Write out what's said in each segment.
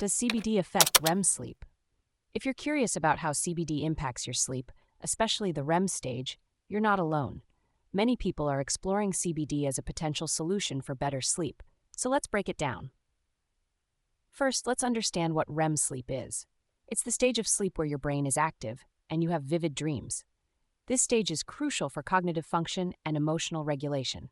Does CBD affect REM sleep? If you're curious about how CBD impacts your sleep, especially the REM stage, you're not alone. Many people are exploring CBD as a potential solution for better sleep, so let's break it down. First, let's understand what REM sleep is. It's the stage of sleep where your brain is active and you have vivid dreams. This stage is crucial for cognitive function and emotional regulation.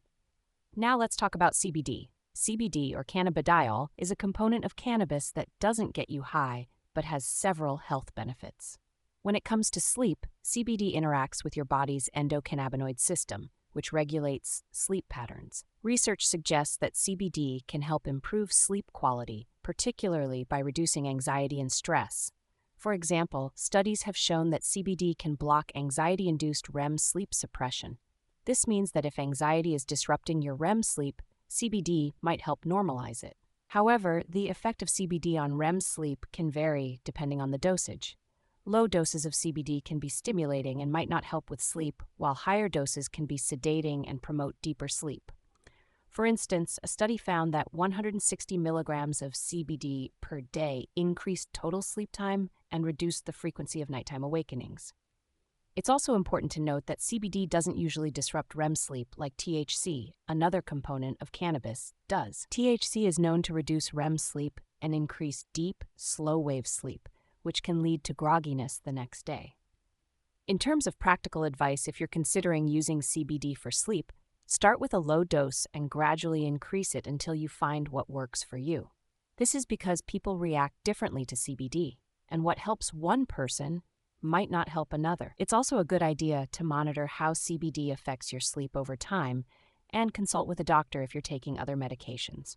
Now let's talk about CBD. CBD, or cannabidiol, is a component of cannabis that doesn't get you high, but has several health benefits. When it comes to sleep, CBD interacts with your body's endocannabinoid system, which regulates sleep patterns. Research suggests that CBD can help improve sleep quality, particularly by reducing anxiety and stress. For example, studies have shown that CBD can block anxiety-induced REM sleep suppression. This means that if anxiety is disrupting your REM sleep, CBD might help normalize it. However, the effect of CBD on REM sleep can vary depending on the dosage. Low doses of CBD can be stimulating and might not help with sleep, while higher doses can be sedating and promote deeper sleep. For instance, a study found that 160 milligrams of CBD per day increased total sleep time and reduced the frequency of nighttime awakenings. It's also important to note that CBD doesn't usually disrupt REM sleep like THC, another component of cannabis, does. THC is known to reduce REM sleep and increase deep, slow-wave sleep, which can lead to grogginess the next day. In terms of practical advice, if you're considering using CBD for sleep, start with a low dose and gradually increase it until you find what works for you. This is because people react differently to CBD, and what helps one person might not help another. It's also a good idea to monitor how CBD affects your sleep over time and consult with a doctor if you're taking other medications.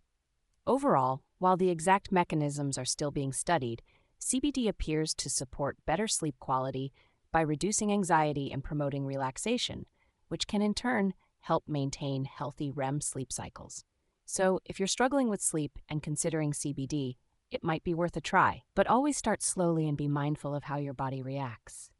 Overall, while the exact mechanisms are still being studied, CBD appears to support better sleep quality by reducing anxiety and promoting relaxation, which can in turn help maintain healthy REM sleep cycles. So, if you're struggling with sleep and considering CBD, it might be worth a try, but always start slowly and be mindful of how your body reacts.